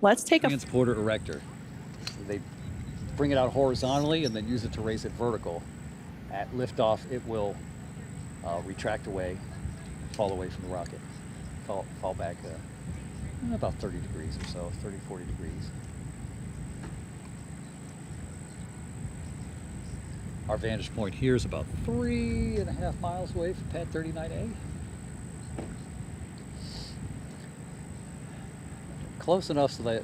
Let's take a transporter erector. So they bring it out horizontally and then use it to raise it vertical. At liftoff, it will retract away, fall away from the rocket, fall back about 30 degrees or so, 30, 40 degrees. Our vantage point here is about 3.5 miles away from pad 39A. Close enough so that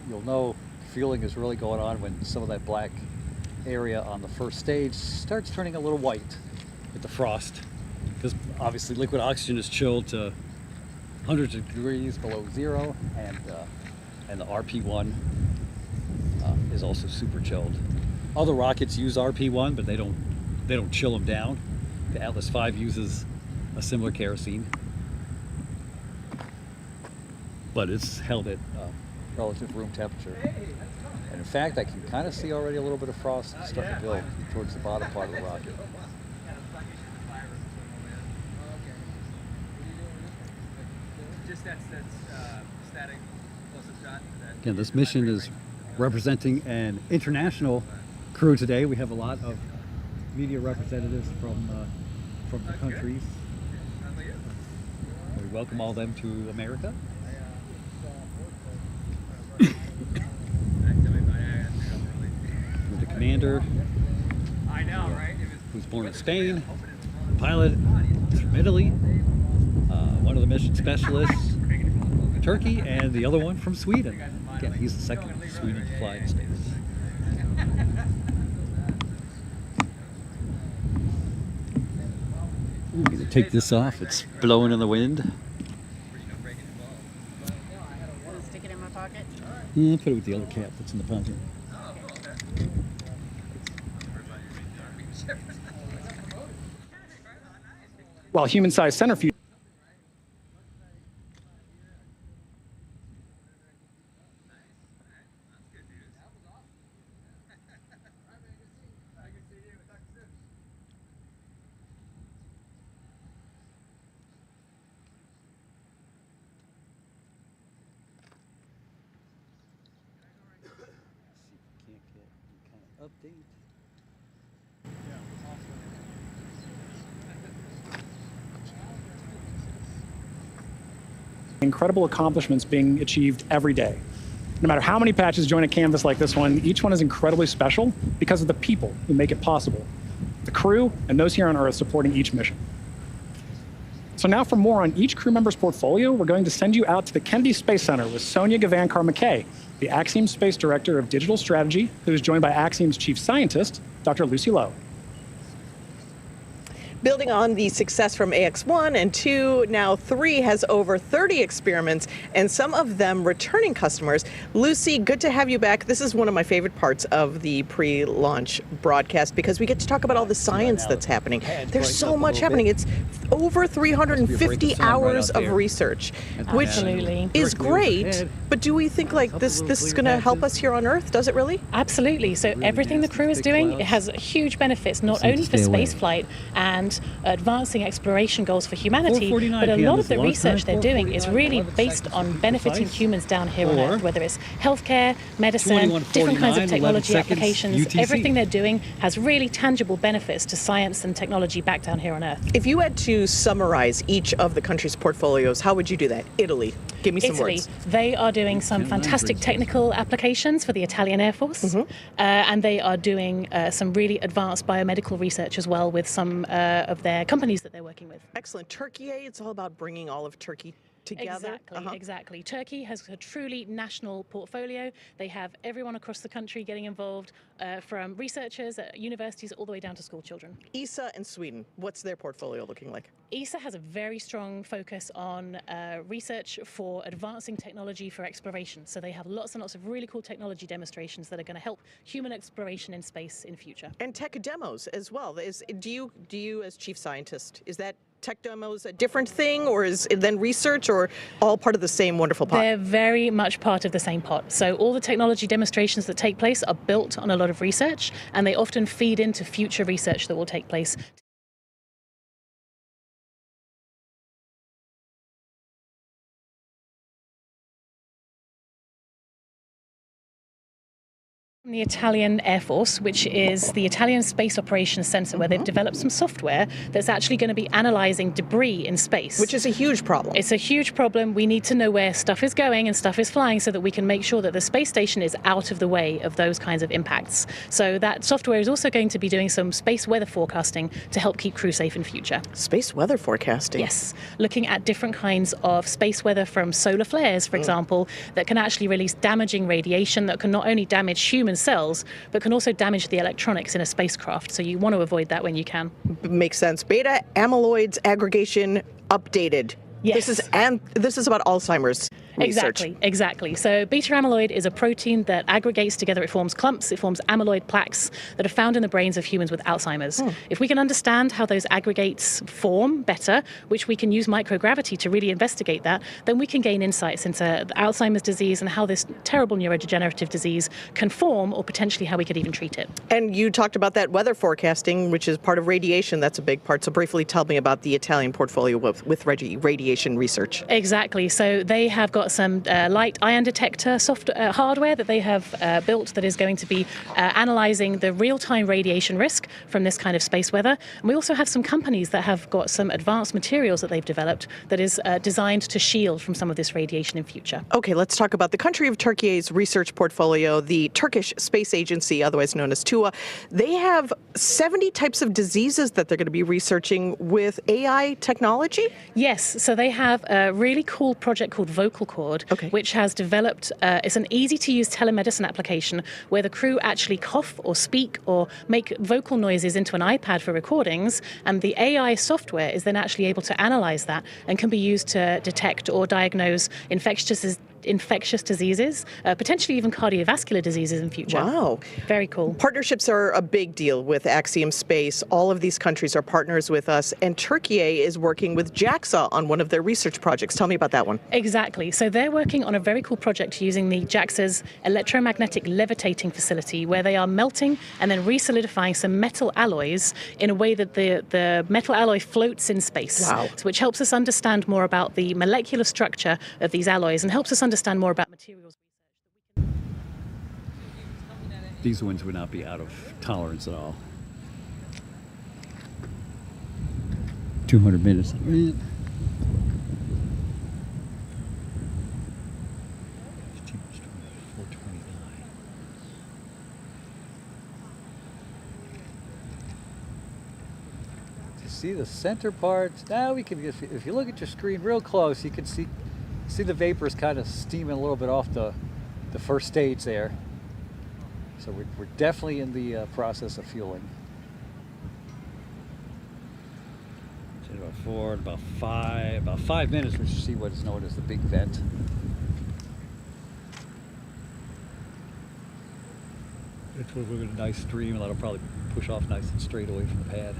you'll know fueling is really going on when some of that black area on the first stage starts turning a little white with the frost, because obviously liquid oxygen is chilled to hundreds of degrees below zero, and the RP1 is also super chilled. Other rockets use RP1, but they don't chill them down. The Atlas V uses a similar kerosene, but it's held at relative room temperature. And in fact, I can kind of see already a little bit of frost starting to build towards the bottom part of the rocket. Again, this mission is representing an international crew today. We have a lot of media representatives from the countries. We welcome all of them to America. With the commander, who's born in Spain, the pilot is from Italy, one of the mission specialists from Turkey, and the other one from Sweden. Again, he's the second Sweden to fly in space. I'm going to take this off. It's blowing in the wind. Stick it in my pocket. Yeah, put it with the other cap that's in the pocket. While human-sized centrifuge Update. incredible accomplishments being achieved every day. No matter how many patches join a canvas like this one, each one is incredibly special because of the people who make it possible. The crew and those here on Earth supporting each mission. So now for more on each crew member's portfolio, we're going to send you out to the Kennedy Space Center with Sonia Gavankar-McKay, the Axiom Space Director of Digital Strategy, who is joined by Axiom's Chief Scientist, Dr. Lucy Lowe. Building on the success from AX1 and 2, now 3 has over 30 experiments, and some of them returning customers. Lucy, good to have you back. This is one of my favorite parts of the pre-launch broadcast because we get to talk about all the science that's happening. There's so much happening. It's over 350 hours of research, which is great. But do we think like this is going to help us here on Earth? Does it really? Absolutely. So everything the crew is doing, it has huge benefits, not only for spaceflight and advancing exploration goals for humanity, but a lot of the research they're doing is really based on benefiting humans down here on Earth, whether it's healthcare, medicine, different kinds of technology applications. Everything they're doing has really tangible benefits to science and technology back down here on Earth. If you had to summarize each of the country's portfolios, how would you do that? Italy, give me some words. They are doing some fantastic technical applications for the Italian Air Force, and they are doing some really advanced biomedical research as well with some of their companies that they're working with. Excellent. Turkey, it's all about bringing all of Turkey together. Exactly. Turkey has a truly national portfolio. They have everyone across the country getting involved, from researchers at universities all the way down to school children. ESA and Sweden, what's their portfolio looking like? ESA has a very strong focus on research for advancing technology for exploration. So they have lots and lots of really cool technology demonstrations that are going to help human exploration in space in future. And tech demos as well. Do you as chief scientist, is that tech demos a different thing, or is it then research, or all part of the same wonderful pot? They're very much part of the same pot. So all the technology demonstrations that take place are built on a lot of research, and they often feed into future research that will take place. The Italian Air Force, which is the Italian Space Operations Center, where they've developed some software that's actually going to be analyzing debris in space. Which is a huge problem. It's a huge problem. We need to know where stuff is going and stuff is flying so that we can make sure that the space station is out of the way of those kinds of impacts. So that software is also going to be doing some space weather forecasting to help keep crew safe in future. Space weather forecasting? Yes. Looking at different kinds of space weather from solar flares, for example, that can actually release damaging radiation that can not only damage human cells, but can also damage the electronics in a spacecraft. So you want to avoid that when you can. Makes sense. Beta amyloids aggregation updated. Yes. This is about Alzheimer's research. Exactly. So beta amyloid is a protein that aggregates together. It forms clumps. It forms amyloid plaques that are found in the brains of humans with Alzheimer's. If we can understand how those aggregates form better, which we can use microgravity to really investigate that, then we can gain insights into Alzheimer's disease and how this terrible neurodegenerative disease can form, or potentially how we could even treat it. And you talked about that weather forecasting, which is part of radiation. That's a big part. So briefly tell me about the Italian portfolio with radiation research. Exactly. So they have got some light ion detector hardware that they have built that is going to be analyzing the real-time radiation risk from this kind of space weather. And we also have some companies that have got some advanced materials that they've developed that is designed to shield from some of this radiation in future. Okay, let's talk about the country of Turkey's research portfolio, the Turkish Space Agency, otherwise known as TUA. They have 70 types of diseases that they're going to be researching with AI technology? Yes. So they have a really cool project called Vocal Cord, which has developed, it's an easy-to-use telemedicine application where the crew actually cough or speak or make vocal noises into an iPad for recordings, and the AI software is then actually able to analyze that and can be used to detect or diagnose infectious diseases, potentially even cardiovascular diseases in future. Wow. Very cool. Partnerships are a big deal with Axiom Space. All of these countries are partners with us, and Turkey is working with JAXA on one of their research projects. Tell me about that one. Exactly. So they're working on a very cool project using the JAXA's electromagnetic levitating facility, where they are melting and then re-solidifying some metal alloys in a way that the metal alloy floats in space. Wow. So which helps us understand more about the molecular structure of these alloys and helps us understand more about materials. These ones would not be out of tolerance at all. 200 minutes. 429. To see the center parts, now we can, if you look at your screen real close, you can see the vapors kind of steaming a little bit off the first stage there. So we're definitely in the process of fueling. So about 5 minutes, we should see what is known as the big vent. It's with a nice stream, that'll probably push off nice and straight away from the pad.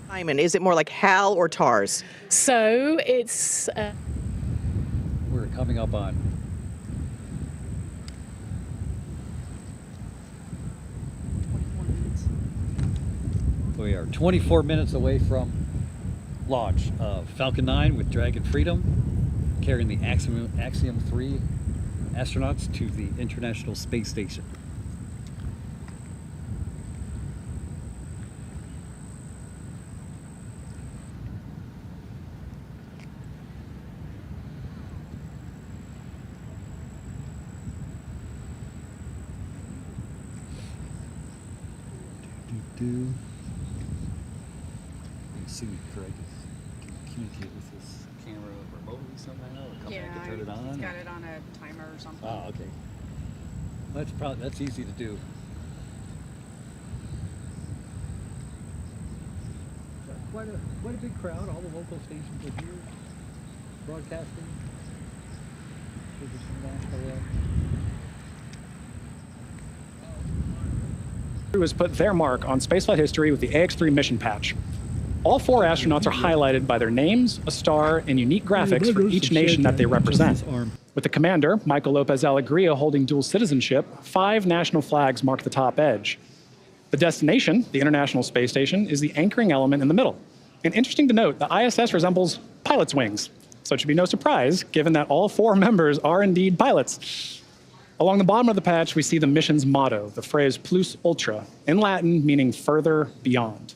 Simon, is it more like HAL or TARS? So it's... We're coming up on we are 24 minutes away from launch of Falcon 9 with Dragon Freedom, carrying the Axiom-3 astronauts to the International Space Station. You see, Craig can communicate with this camera remotely somehow, or come back and turn it on. He's got it on a timer or something. Oh, okay. That's easy to do. Quite a big crowd. All the local stations are here, broadcasting. Crew has put their mark on spaceflight history with the AX-3 mission patch. All 4 astronauts are highlighted by their names, a star, and unique graphics for each nation that they represent. With the commander, Michael Lopez Alegria, holding dual citizenship, 5 national flags mark the top edge. The destination, the International Space Station, is the anchoring element in the middle. And interesting to note, the ISS resembles pilot's wings. So it should be no surprise, given that all 4 members are indeed pilots. Along the bottom of the patch, we see the mission's motto, the phrase plus ultra, in Latin meaning further beyond.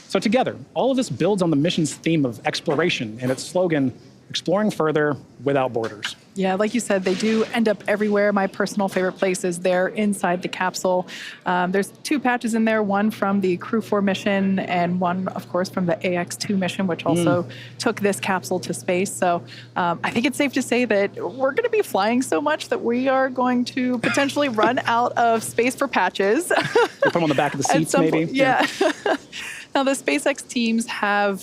So together, all of this builds on the mission's theme of exploration and its slogan, exploring further without borders. Yeah, like you said, they do end up everywhere. My personal favorite place is there inside the capsule. There's 2 patches in there, one from the Crew 4 mission and one, of course, from the AX-2 mission, which also took this capsule to space. So I think it's safe to say that we're going to be flying so much that we are going to potentially run out of space for patches. Put them on the back of the seats, maybe. Yeah. Now, the SpaceX teams have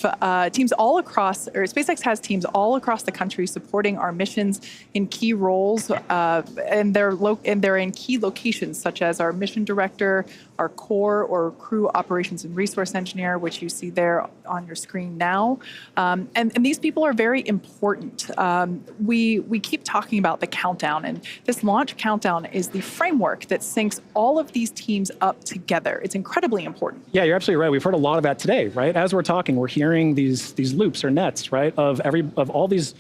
teams all across, or SpaceX has teams all across the country supporting our missions in key roles, and they're in key locations such as our mission director, our core or crew operations and resource engineer, which you see there on your screen now. And these people are very important. We keep talking about the countdown, and this launch countdown is the framework that syncs all of these teams up together. It's incredibly important. Yeah, you're absolutely right. We've heard a lot of that today, right? As we're talking, we're hearing these loops or nets, right, of all these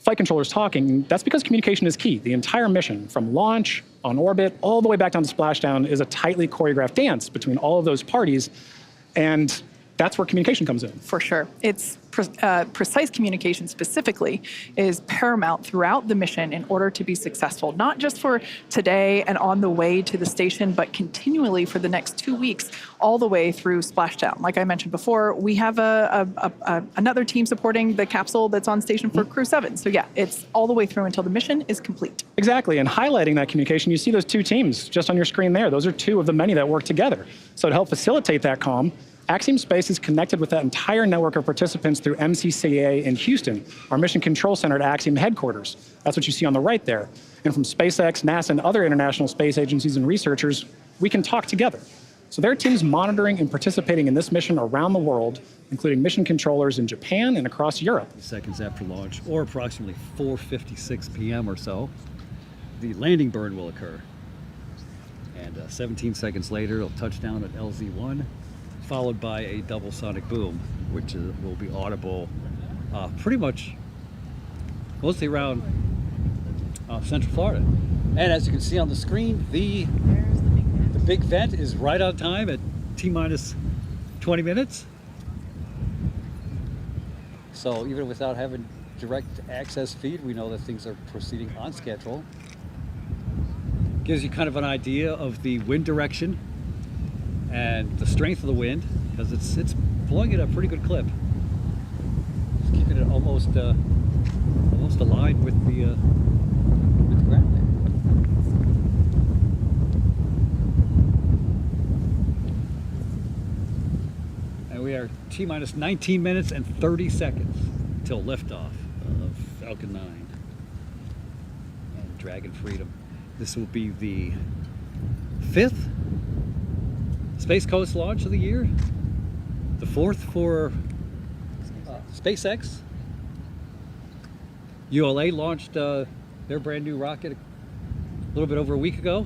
flight controllers talking. That's because communication is key. The entire mission, from launch, on orbit, all the way back down to splashdown, is a tightly choreographed dance between all of those parties, and that's where communication comes in. For sure. It's precise communication specifically is paramount throughout the mission in order to be successful, not just for today and on the way to the station, but continually for the next 2 weeks, all the way through splashdown. Like I mentioned before, we have another team supporting the capsule that's on station for Crew 7. So yeah, it's all the way through until the mission is complete. Exactly, and highlighting that communication, you see those 2 teams just on your screen there. Those are 2 of the many that work together. So to help facilitate that comm, Axiom Space is connected with that entire network of participants through MCCA in Houston, our mission control center at Axiom headquarters. That's what you see on the right there. And from SpaceX, NASA, and other international space agencies and researchers, we can talk together. So there are teams monitoring and participating in this mission around the world, including mission controllers in Japan and across Europe. Seconds after launch, or approximately 4:56 p.m. or so, the landing burn will occur. And 17 seconds later, it'll touch down at LZ1, followed by a double sonic boom, which will be audible pretty much mostly around Central Florida. And as you can see on the screen, the big vent is right on time at T-minus 20 minutes. So even without having direct access feed, we know that things are proceeding on schedule. Gives you kind of an idea of the wind direction and the strength of the wind, because it's blowing at a pretty good clip. It's keeping it almost aligned with the ground there. And we are T-minus 19 minutes and 30 seconds till liftoff of Falcon 9 and Dragon Freedom. This will be the 5th Space Coast launch of the year, the 4th for SpaceX. ULA launched their brand new rocket a little bit over a week ago.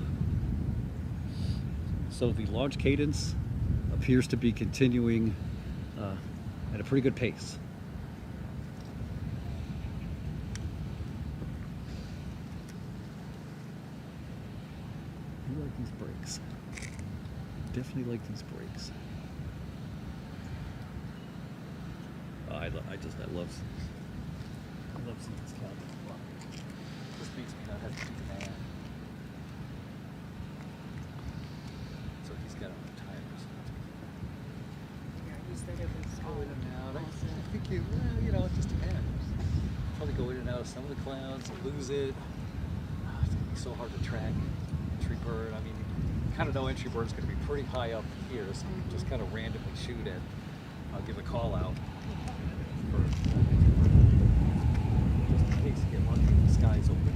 So the launch cadence appears to be continuing at a pretty good pace. I like these brakes. Definitely like these brakes. Oh, I love seeing this cabin. This makes me not have to do the man. So he's got on the tires. Yeah, he said it was Go in and out. I think it just depends. Probably go in and out of some of the clouds, lose it. It's gonna be so hard to track. Entry bird. I mean, you kind of know entry bird's going to be pretty high up here, so you just kind of randomly shoot it. I'll give a call out for just in case you get lucky and the sky's open.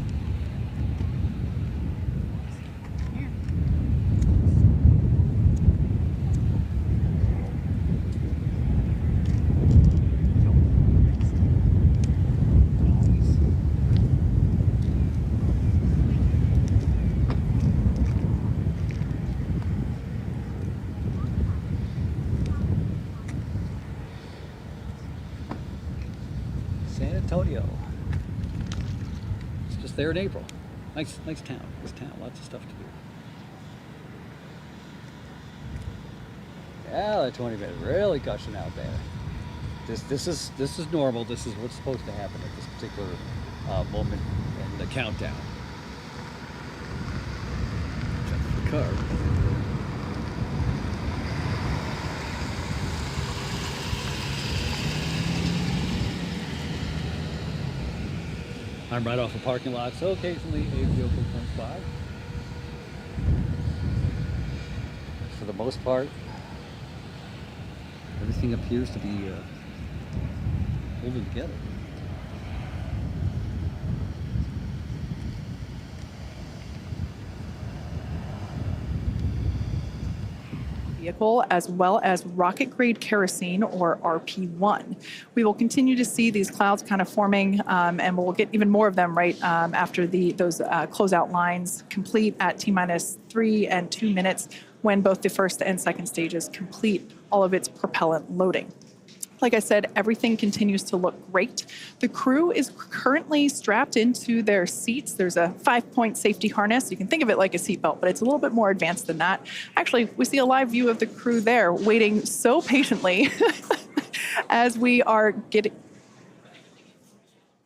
there in April. Nice town. This town, lots of stuff to do. Yeah, that 20 minutes really gushing out there. This is normal. This is what's supposed to happen at this particular moment in the countdown. Check the car. I'm right off the parking lot, so occasionally a vehicle comes by. For the most part, everything appears to be holding together. Vehicle, as well as rocket-grade kerosene, or RP1. We will continue to see these clouds kind of forming, and we'll get even more of them right after those closeout lines complete at T-minus 3 and 2 minutes, when both the first and second stages complete all of its propellant loading. Like I said, everything continues to look great. The crew is currently strapped into their seats. There's a 5-point safety harness. You can think of it like a seatbelt, but it's a little bit more advanced than that. Actually, we see a live view of the crew there waiting so patiently as we are getting...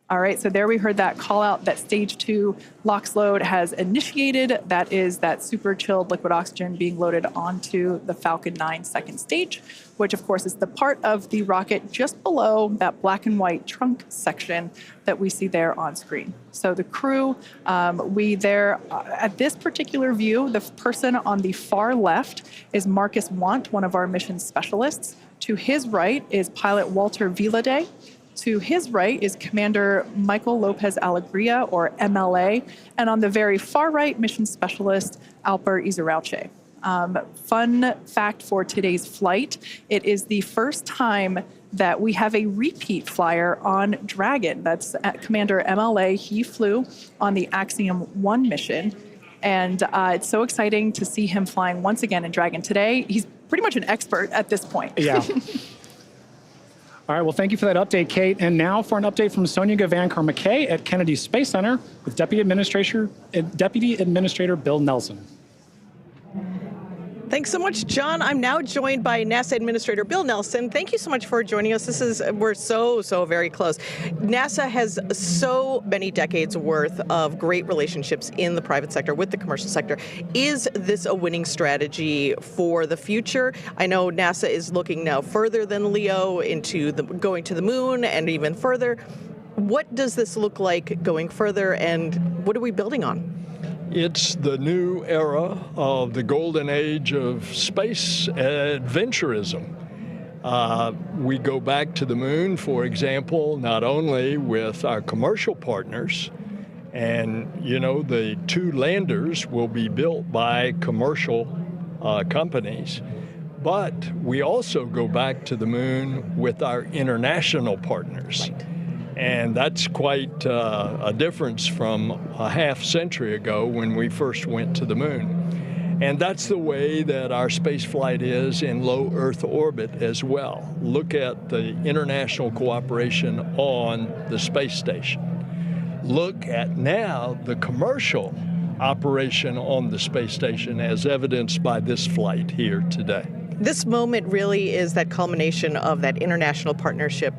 All right, so there we heard that call out that stage 2 LOX load has initiated. That is that super chilled liquid oxygen being loaded onto the Falcon 9 second stage, which of course is the part of the rocket just below that black and white trunk section that we see there on screen. So the crew, at this particular view, the person on the far left is Marcus Want, one of our mission specialists. To his right is pilot Walter Vilade. To his right is Commander Michael Lopez Alegria, or MLA, and on the very far right, mission specialist Alper Izarauche. Fun fact for today's flight, it is the first time that we have a repeat flyer on Dragon. That's Commander MLA. He flew on the Axiom-3 mission, and it's so exciting to see him flying once again in Dragon today. He's pretty much an expert at this point. Yeah. All right, well, thank you for that update, Kate. And now for an update from Sonia Gavankar-McKay at Kennedy Space Center with Deputy Administrator Bill Nelson. Thanks so much, John. I'm now joined by NASA Administrator Bill Nelson. Thank you so much for joining us. We're so very close. NASA has so many decades worth of great relationships in the private sector with the commercial sector. Is this a winning strategy for the future? I know NASA is looking now further than LEO into going to the moon and even further. What does this look like going further, and what are we building on? It's the new era of the golden age of space adventurism. We go back to the moon, for example, not only with our commercial partners, and the 2 landers will be built by commercial companies, but we also go back to the moon with our international partners. Right. And that's quite a difference from a half century ago when we first went to the moon. And that's the way that our space flight is in low Earth orbit as well. Look at the international cooperation on the space station. Look at now the commercial operation on the space station as evidenced by this flight here today. This moment really is that culmination of that international partnership,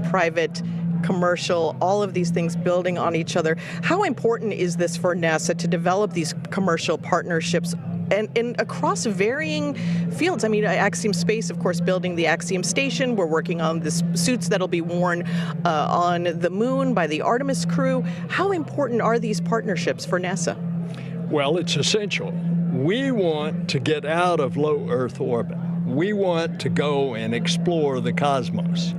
private, commercial, all of these things building on each other. How important is this for NASA to develop these commercial partnerships and across varying fields? I mean, Axiom Space, of course, building the Axiom station. We're working on the suits that'll be worn on the moon by the Artemis crew. How important are these partnerships for NASA? Well, it's essential. We want to get out of low Earth orbit. We want to go and explore the cosmos.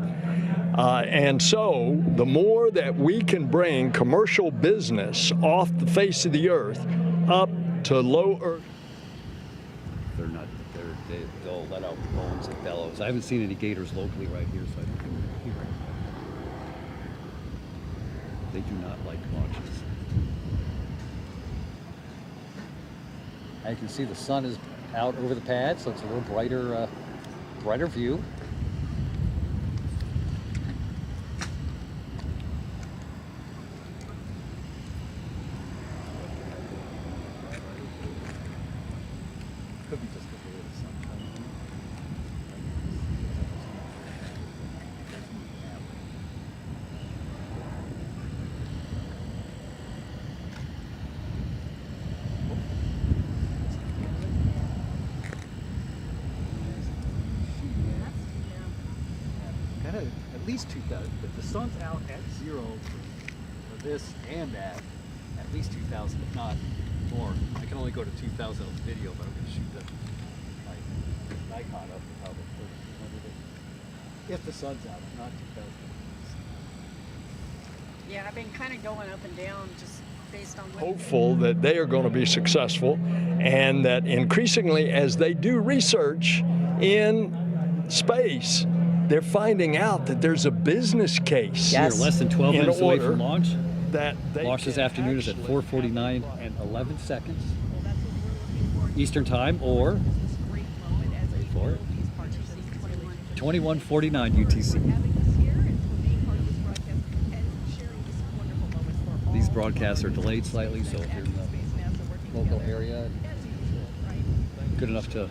And so the more that we can bring commercial business off the face of the Earth up to low Earth. They'll let out moans and bellows. I haven't seen any gators locally right here, so I don't think we're here. They do not like launches. I can see the sun is out over the pad, so it's a little brighter view. least 2,000. If the sun's out at 0 for this and that, at least 2,000, if not more. I can only go to 2,000 on the video, but I'm going to shoot my Nikon up to probably 1,300 if the sun's out, not 2,000. Yeah, I've been kind of going up and down just based on what Hopeful that they are going to be successful, and that increasingly as they do research in space, they're finding out that there's a business case. We're less than 12 in minutes away order from launch. That they Launch this can afternoon is at actually 4:49 and 11 seconds Eastern Time, or wait for it, 21:49 UTC. These broadcasts are delayed slightly, so if you're in the local area, good enough to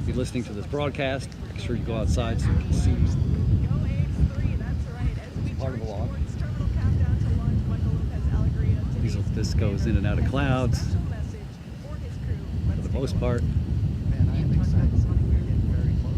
be listening to this broadcast, make sure you go outside so you can see part of the launch. This goes in and out of clouds for the most part.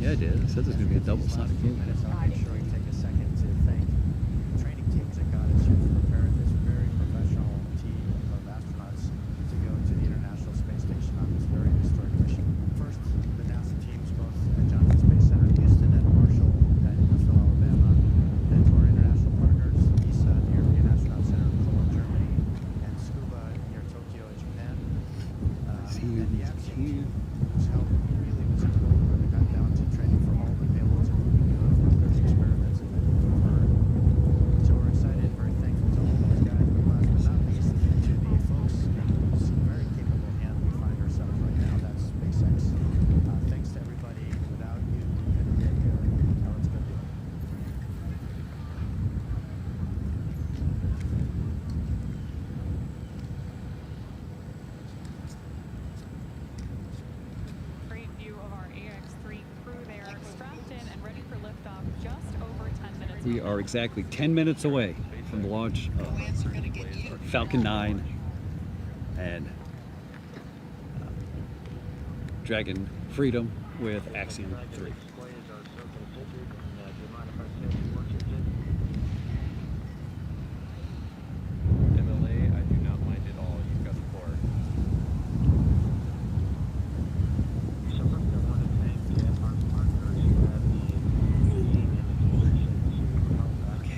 Yeah, it did. It said there's going to be a double sonic boom. I'm sure we take a second to thank the training teams that got us here to prepare this very professional team of astronauts to go to the International Space Station on this very historic mission. First, the NASA teams, both at Johnson Space Center in Houston and Marshall at Huntsville, Alabama, then to our international partners, ESA, the European Astronaut Center in Cologne, Germany, and Scuba near Tokyo, Japan. And the Axiom team, whose help really was incredible when it got down to training for all the payloads and moving over those experiments and then over. So we're excited, very thankful to all those guys, but last but not least, to the folks whose very capable hand we find ourselves right now. That's SpaceX. Thanks to everybody. Without you, we couldn't get here. Now let's go do it. Great view of our AX-3 crew there, strapped in and ready for liftoff just over 10 minutes. We are exactly 10 minutes away from the launch of Falcon 9 and Dragon Freedom with Axiom-3. MLA, I do not mind at all. You've got the floor. So first I want to thank our partners who have been leading and inspiration to help us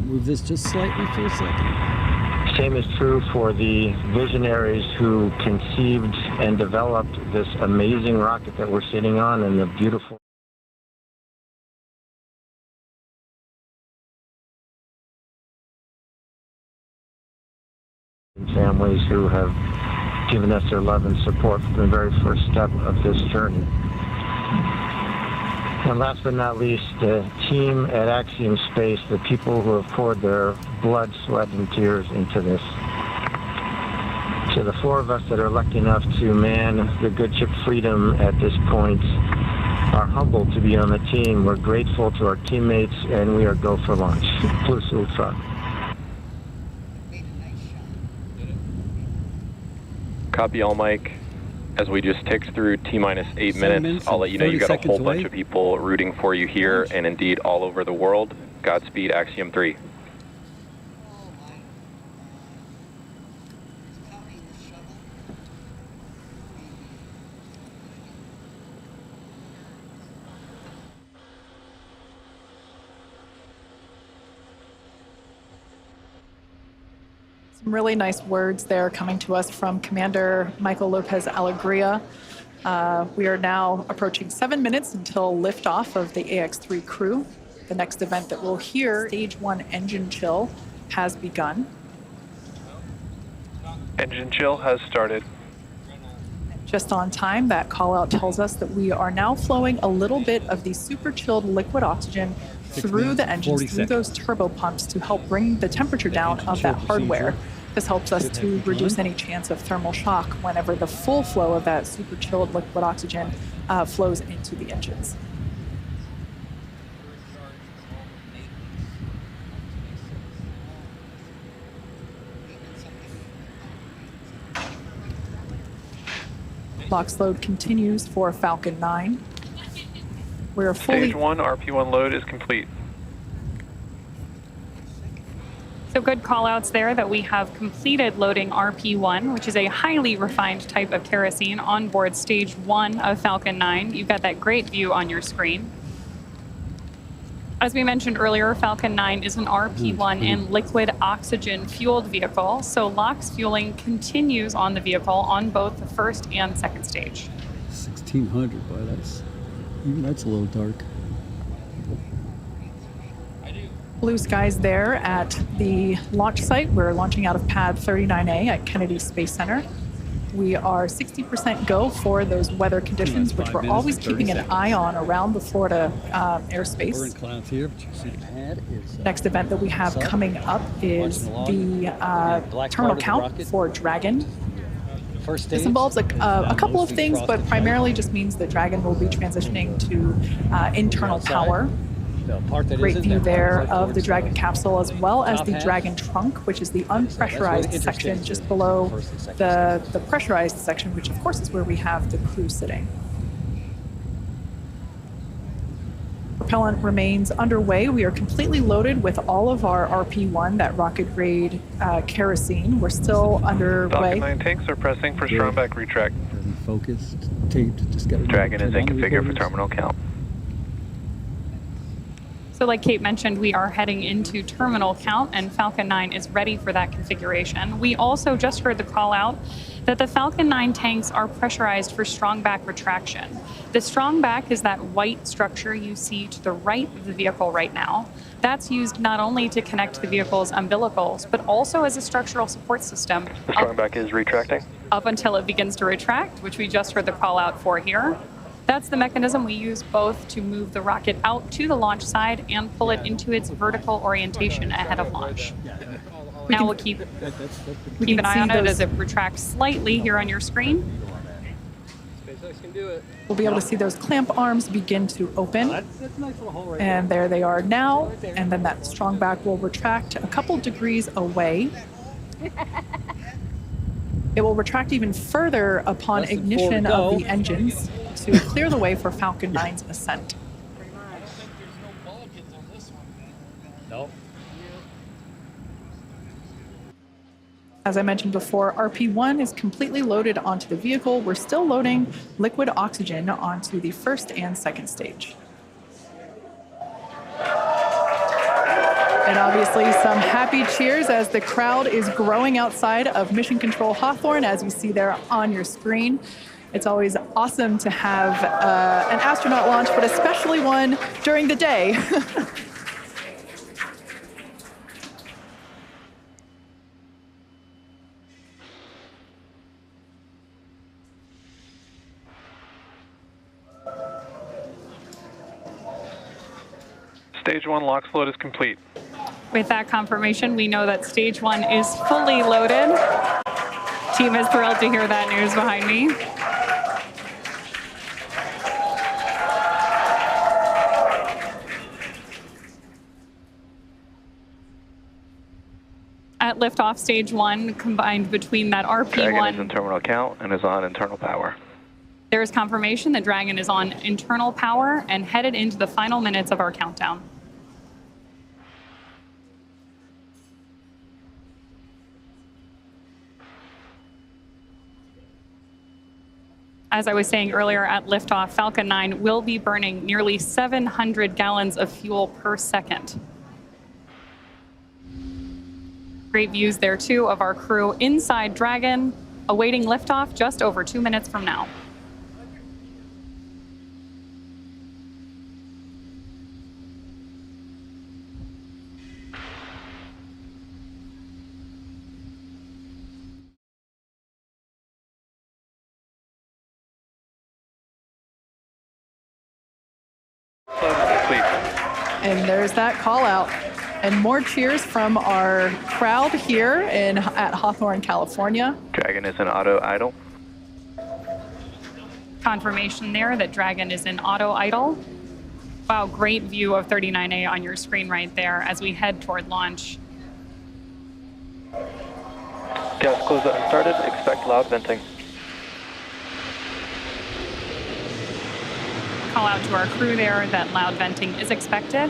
Move this just slightly for a second. Same is true for the visionaries who conceived and developed this amazing rocket that we're sitting on and the beautiful families who have given us their love and support from the very first step of this journey. And last but not least, the team at Axiom Space, the people who have poured their blood, sweat, and tears into this. To the four of us that are lucky enough to man the good ship Freedom at this point, are humbled to be on the team. We're grateful to our teammates, and we are go for launch. Plus ultra. Copy all, Mike. As we just ticked through T-minus 8 minutes, I'll let you know you got a whole bunch of people rooting for you here and indeed all over the world. Godspeed, Axiom-3. Some really nice words there coming to us from Commander Michael Lopez Alegria. We are now approaching 7 minutes until liftoff of the AX-3 crew. The next event that we'll hear, Stage 1 engine chill, has begun. Engine chill has started. Just on time, that call out tells us that we are now flowing a little bit of the super chilled liquid oxygen through the engines, through those turbo pumps to help bring the temperature down of that hardware. This helps us to reduce any chance of thermal shock whenever the full flow of that super chilled liquid oxygen flows into the engines. LOX load continues for Falcon 9. We're fully... Stage 1 RP1 load is complete. So good call-outs there that we have completed loading RP1, which is a highly refined type of kerosene on board Stage 1 of Falcon 9. You've got that great view on your screen. As we mentioned earlier, Falcon 9 is an RP1 and liquid oxygen fueled vehicle, so LOX fueling continues on the vehicle on both the first and second stage. 1600, boy, that's a little dark. Blue skies there at the launch site. We're launching out of pad 39A at Kennedy Space Center. We are 60% go for those weather conditions, which we're always keeping an eye on around the Florida airspace. We're in clouds here, but you see the pad is, Next event that we have coming up is the terminal count for Dragon. This involves a couple of things, but primarily just means that Dragon will be transitioning to internal power. Great view there of the Dragon capsule, as well as the Dragon trunk, which is the unpressurized section just below the pressurized section, which of course is where we have the crew sitting. Propellant remains underway. We are completely loaded with all of our RP1, that rocket grade kerosene. We're still underway. Falcon 9 tanks are pressing for strong back retract. Focused, taped, just got Dragon is in configure for terminal count. So like Kate mentioned, we are heading into terminal count, and Falcon 9 is ready for that configuration. We also just heard the call out that the Falcon 9 tanks are pressurized for strong back retraction. The strong back is that white structure you see to the right of the vehicle right now. That's used not only to connect the vehicle's umbilicals, but also as a structural support system. The strong back is retracting? Up until it begins to retract, which we just heard the call out for here. That's the mechanism we use both to move the rocket out to the launch side and pull it into its vertical orientation ahead of launch. Now we'll keep an eye on it as it retracts slightly here on your screen. We'll be able to see those clamp arms begin to open. And there they are now. And then that strong back will retract a couple degrees away. It will retract even further upon ignition of the engines to clear the way for Falcon 9's ascent. No. As I mentioned before, RP1 is completely loaded onto the vehicle. We're still loading liquid oxygen onto the first and second stage. And obviously some happy cheers as the crowd is growing outside of Mission Control Hawthorne, as you see there on your screen. It's always awesome to have an astronaut launch, but especially one during the day. Stage 1 LOX load is complete. With that confirmation, we know that Stage 1 is fully loaded. Team is thrilled to hear that news behind me. At liftoff, Stage 1 combined between that RP1. Dragon is in terminal count and is on internal power. There is confirmation that Dragon is on internal power and headed into the final minutes of our countdown. As I was saying earlier, at liftoff, Falcon 9 will be burning nearly 700 gallons of fuel per second. Great views there, too, of our crew inside Dragon, awaiting liftoff just over 2 minutes from now. And there's that call out. And more cheers from our crowd here at Hawthorne, California. Dragon is in auto idle. Confirmation there that Dragon is in auto idle. Wow, great view of 39A on your screen right there as we head toward launch. Gas closeout started. Expect loud venting. Call out to our crew there that loud venting is expected.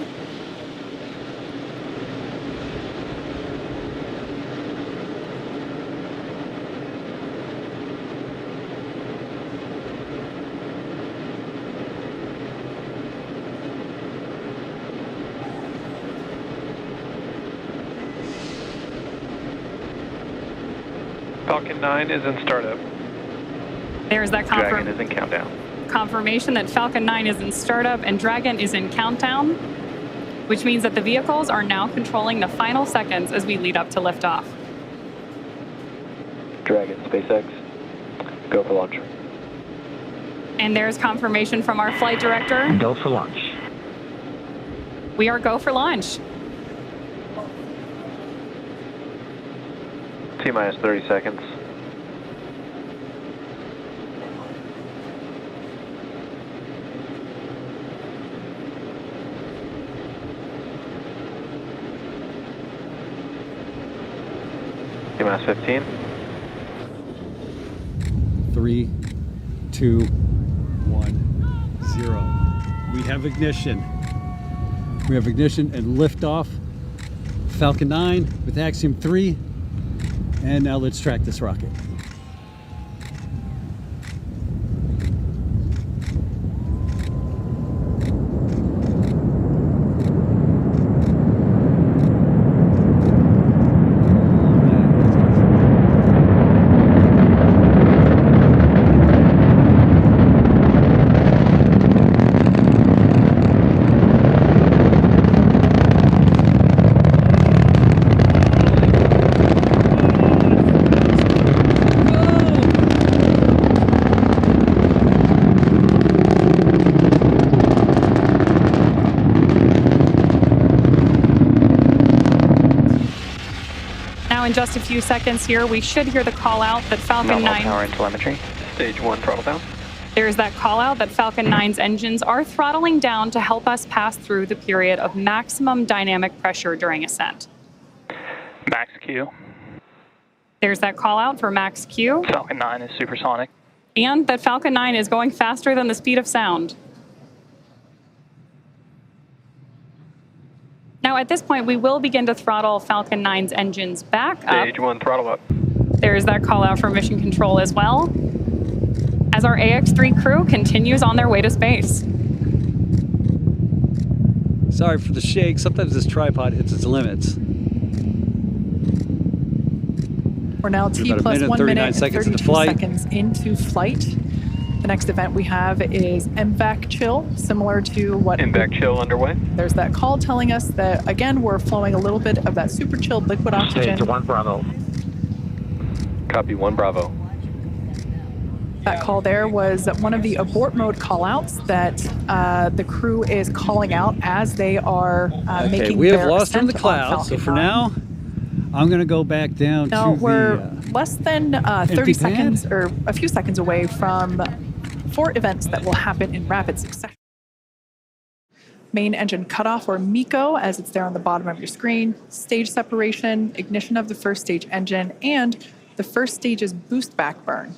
Falcon 9 is in startup. There's that Dragon is in countdown. confirmation that Falcon 9 is in startup and Dragon is in countdown, which means that the vehicles are now controlling the final seconds as we lead up to liftoff. Dragon, SpaceX, go for launch. And there's confirmation from our flight director. Go for launch. We are go for launch. T-minus 30 seconds. T-minus 15. 3, 2, 1, 0. We have ignition. We have ignition and liftoff. Falcon 9 with Axiom-3. And now let's track this rocket. In just a few seconds here, we should hear the call out that Falcon 9... power and telemetry. Stage 1 throttle down. There's that call out that Falcon 9's engines are throttling down to help us pass through the period of maximum dynamic pressure during ascent. Max Q. There's that call out for Max Q. Falcon 9 is supersonic. And that Falcon 9 is going faster than the speed of sound. Now, at this point, we will begin to throttle Falcon 9's engines back up. Stage 1 throttle up. There's that call out for mission control as well, as our AX-3 crew continues on their way to space. Sorry for the shake. Sometimes this tripod hits its limits. We're now T plus 1 minute and 32 seconds into flight. The next event we have is MVAC chill, similar to what... MVAC chill underway. There's that call telling us that, again, we're flowing a little bit of that super chilled liquid oxygen. Stage 1 Bravo. Copy 1 Bravo. That call there was one of the abort mode callouts that the crew is calling out as they are making we have their lost her in the ascent clouds, so for now, I'm going to go back down now to we're the... less than 30 seconds, or a few seconds away from 4 events that will happen in rapid succession. Main engine cutoff, or MECO, as it's there on the bottom of your screen, stage separation, ignition of the first stage engine, and the first stage's boost back burn.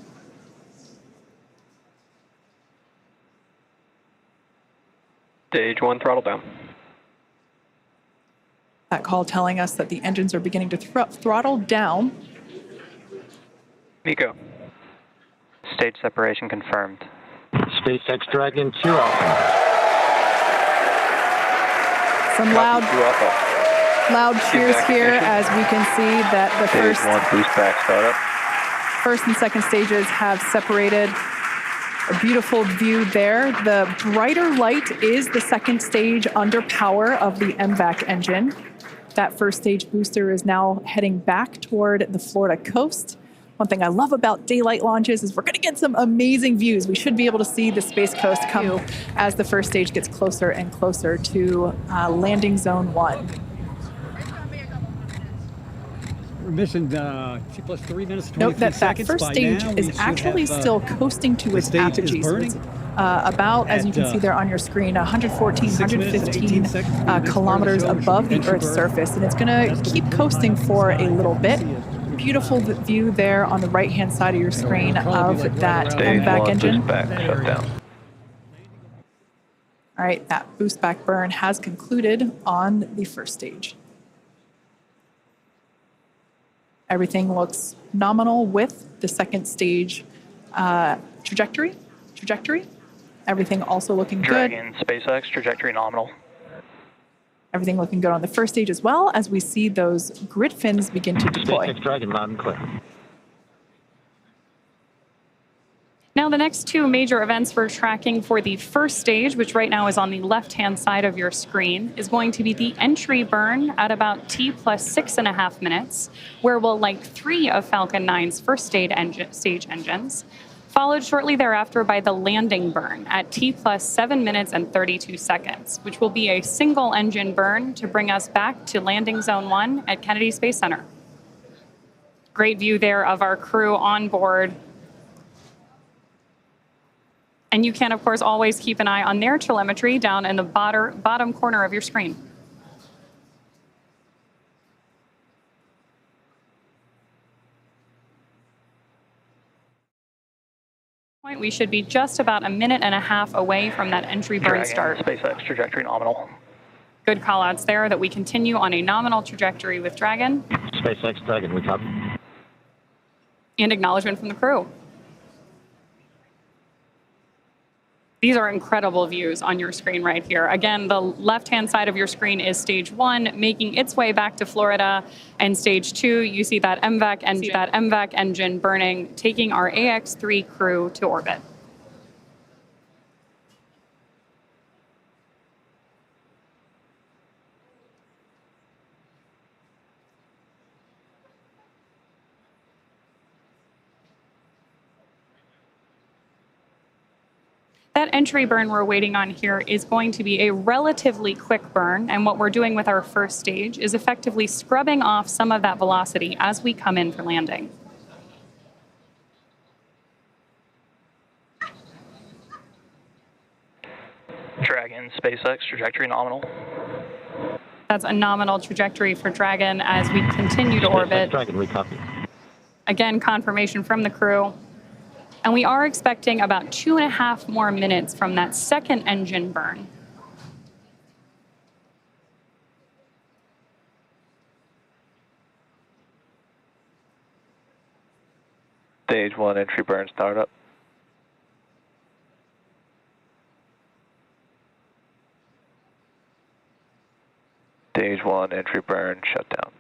Stage 1 throttle down. That call telling us that the engines are beginning to throttle down. MECO. Stage separation confirmed. SpaceX Dragon 2 Alpha. Some loud... Loud cheers here as we can see that the Stage 1 boost back startup. first and second stages have separated. A beautiful view there. The brighter light is the second stage under power of the MVAC engine. That first stage booster is now heading back toward the Florida coast. One thing I love about daylight launches is we're going to get some amazing views. We should be able to see the Space Coast come as the first stage gets closer and closer to landing zone 1. Mission T plus 3 minutes, 23 Note that seconds. that first stage is actually still coasting to its apogee. So it's about, as you can see there on your screen, 114, 115 kilometers above the Earth's surface. And it's going to keep coasting for a little bit. Beautiful view there on the right-hand side of your screen of that MVAC engine. Shut down. All right, that boost back burn has concluded on the first stage. Everything looks nominal with the second stage trajectory. Everything also looking good. Dragon, SpaceX, trajectory nominal. Everything looking good on the first stage as well as we see those grid fins begin to deploy. SpaceX Dragon, loud and clear. Now, the next two major events we're tracking for the first stage, which right now is on the left-hand side of your screen, is going to be the entry burn at about T plus 6.5 minutes, where we'll light 3 of Falcon 9's first stage engines, followed shortly thereafter by the landing burn at T plus 7 minutes and 32 seconds, which will be a single engine burn to bring us back to landing zone 1 at Kennedy Space Center. Great view there of our crew on board. And you can, of course, always keep an eye on their telemetry down in the bottom corner of your screen. We should be just about a minute and a half away from that entry burn start. SpaceX, trajectory nominal. Good callouts there that we continue on a nominal trajectory with Dragon. SpaceX Dragon, we copy. And acknowledgement from the crew. These are incredible views on your screen right here. Again, the left-hand side of your screen is stage 1, making its way back to Florida. And stage 2, you see that MVAC engine burning, taking our AX-3 crew to orbit. That entry burn we're waiting on here is going to be a relatively quick burn, and what we're doing with our first stage is effectively scrubbing off some of that velocity as we come in for landing. Dragon, SpaceX, trajectory nominal. That's a nominal trajectory for Dragon as we continue to orbit. Dragon, we copy. Again, confirmation from the crew. And we are expecting about 2.5 more minutes from that second engine burn. Stage 1 entry burn startup. Stage 1 entry burn shutdown.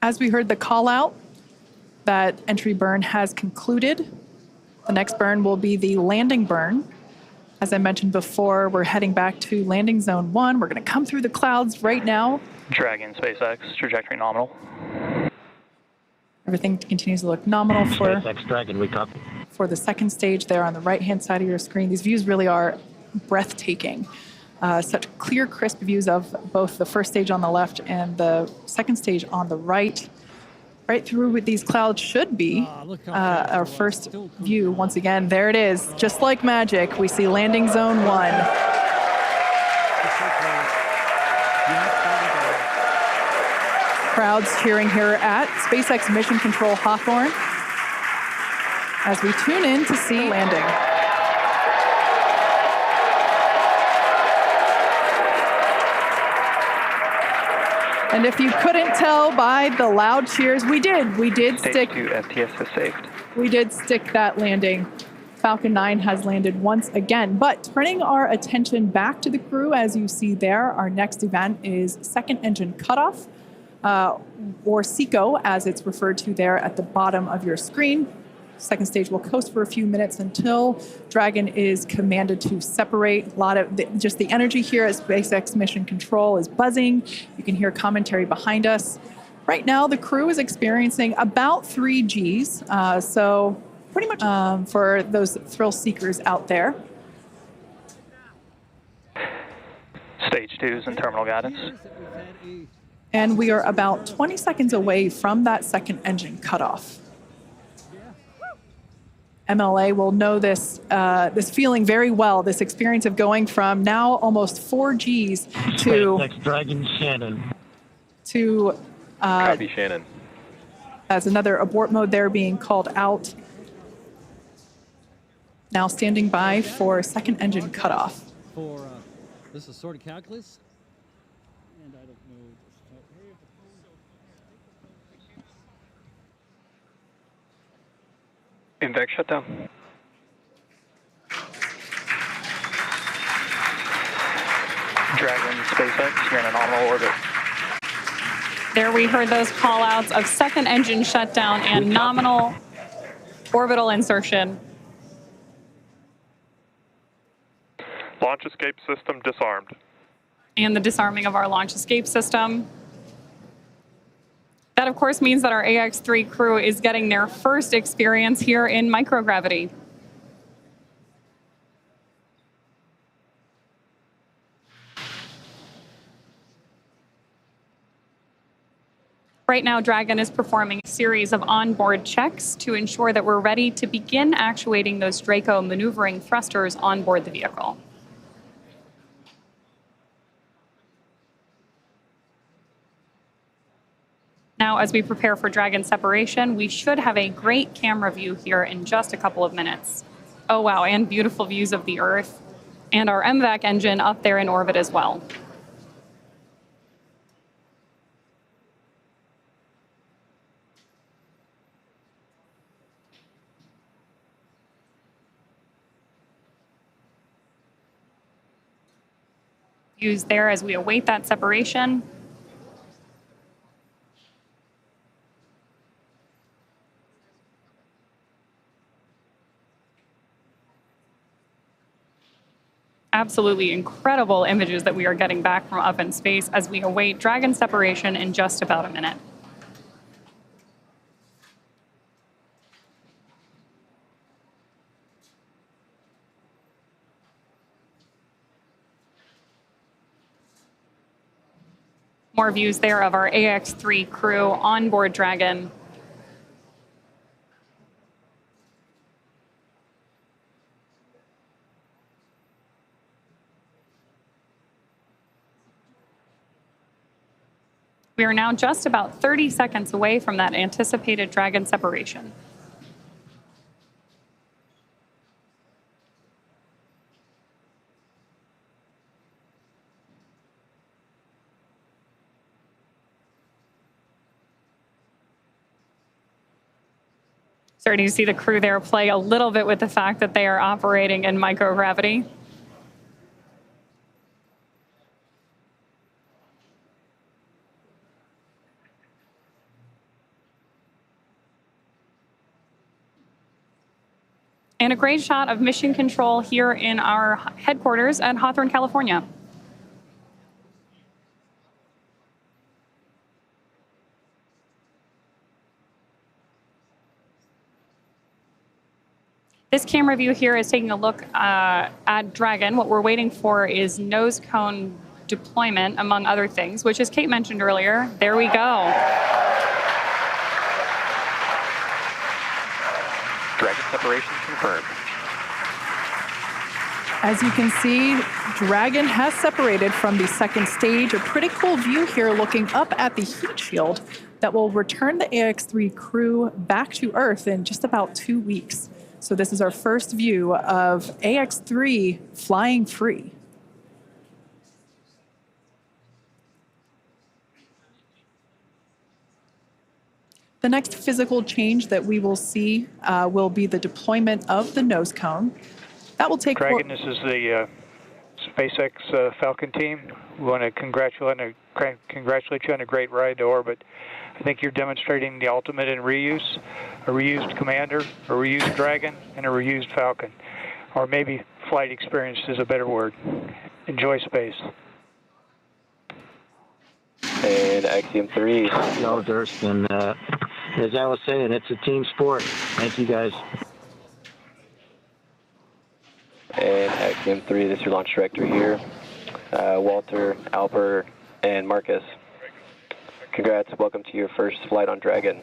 As we heard the call out, that entry burn has concluded. The next burn will be the landing burn. As I mentioned before, we're heading back to landing zone 1. We're going to come through the clouds right now. Dragon, SpaceX, trajectory nominal. Everything continues to look nominal SpaceX Dragon, we copy. for the second stage there on the right-hand side of your screen. These views really are breathtaking. Such clear, crisp views of both the first stage on the left and the second stage on the right. Right through with these clouds should be our first view. Once again, there it is. Just like magic, we see landing zone 1. Crowds cheering here at SpaceX Mission Control Hawthorne as we tune in to see landing. And if you couldn't tell by the loud cheers, we did Stage 2 FTS is saved. We did stick that landing. Falcon 9 has landed once again. But turning our attention back to the crew, as you see there, our next event is second engine cutoff, or SECO, as it's referred to there at the bottom of your screen. Second stage will coast for a few minutes until Dragon is commanded to separate. A lot of just the energy here at SpaceX Mission Control is buzzing. You can hear commentary behind us. Right now, the crew is experiencing about 3 Gs, so pretty much for those thrill seekers out there. Stage 2 is in terminal guidance. And we are about 20 seconds away from that second engine cutoff. MLA will know this this feeling very well, this experience of going from now almost 4 Gs to SpaceX Dragon Shannon. To Copy, Shannon. as another abort mode there being called out. Now standing by for second engine cutoff. For this is sort of calculus, and I don't know. Invex shutdown. Dragon, SpaceX, you're in a nominal orbit. There we heard those call outs of second engine shutdown and nominal orbital insertion. Launch escape system disarmed. And the disarming of our launch escape system. That, of course, means that our AX-3 crew is getting their first experience here in microgravity. Right now, Dragon is performing a series of onboard checks to ensure that we're ready to begin actuating those Draco maneuvering thrusters on board the vehicle. Now, as we prepare for Dragon separation, we should have a great camera view here in just a couple of minutes. Oh, wow, and beautiful views of the Earth, and our MVAC engine up there in orbit as well. Views there as we await that separation. Absolutely incredible images that we are getting back from up in space as we await Dragon separation in just about a minute. More views there of our AX-3 crew on board Dragon. We are now just about 30 seconds away from that anticipated Dragon separation. Starting to see the crew there play a little bit with the fact that they are operating in microgravity. And a great shot of mission control here in our headquarters at Hawthorne, California. This camera view here is taking a look at Dragon. What we're waiting for is nose cone deployment, among other things, which, as Kate mentioned earlier, there we go. Dragon separation confirmed. As you can see, Dragon has separated from the second stage. A pretty cool view here looking up at the heat shield that will return the AX-3 crew back to Earth in just about 2 weeks. So this is our first view of AX-3 flying free. The next physical change that we will see will be the deployment of the nose cone. That will take... Dragon, this is the SpaceX Falcon team. We want to congratulate you on a great ride to orbit. I think you're demonstrating the ultimate in reuse, a reused Commander, a reused Dragon, and a reused Falcon. Or maybe flight experience is a better word. Enjoy space. And Axiom-3. No, Durst, and as I was saying, it's a team sport. Thank you, guys. And Axiom-3, this is your launch director here. Walter, Alper, and Marcus. Congrats, welcome to your first flight on Dragon.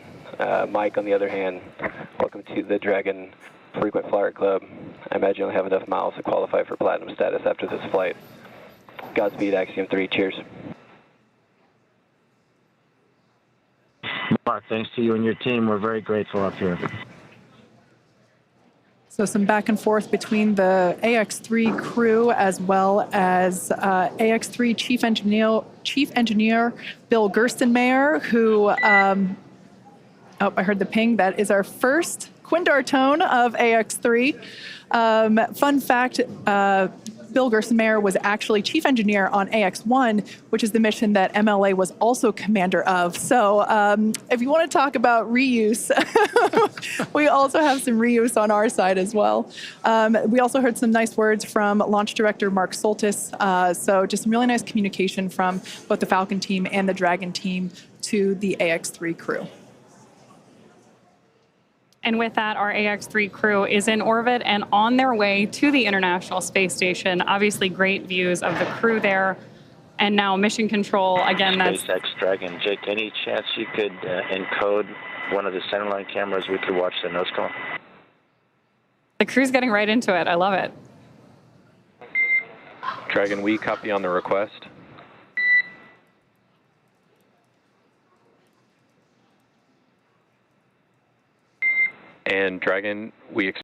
Mike, on the other hand, welcome to the Dragon Frequent Flyer Club. I imagine you'll have enough miles to qualify for platinum status after this flight. Godspeed, Axiom-3, cheers. Mark, thanks to you and your team. We're very grateful up here. So some back and forth between the AX-3 crew as well as AX-3 Chief Engineer Bill Gerstenmayer, who, oh, I heard the ping. That is our first Quindar tone of AX-3. Fun fact, Bill Gerstenmayer was actually chief engineer on AX-1, which is the mission that MLA was also commander of. So if you want to talk about reuse, we also have some reuse on our side as well. We also heard some nice words from launch director Mark Soltis. So just some really nice communication from both the Falcon team and the Dragon team to the AX-3 crew. And with that, our AX-3 crew is in orbit and on their way to the International Space Station. Obviously, great views of the crew there. And now mission control, again, that's... SpaceX Dragon. Jake, any chance you could encode one of the centerline cameras we could watch the nose cone? The crew's getting right into it. I love it. Dragon, we copy on the request. And Dragon, we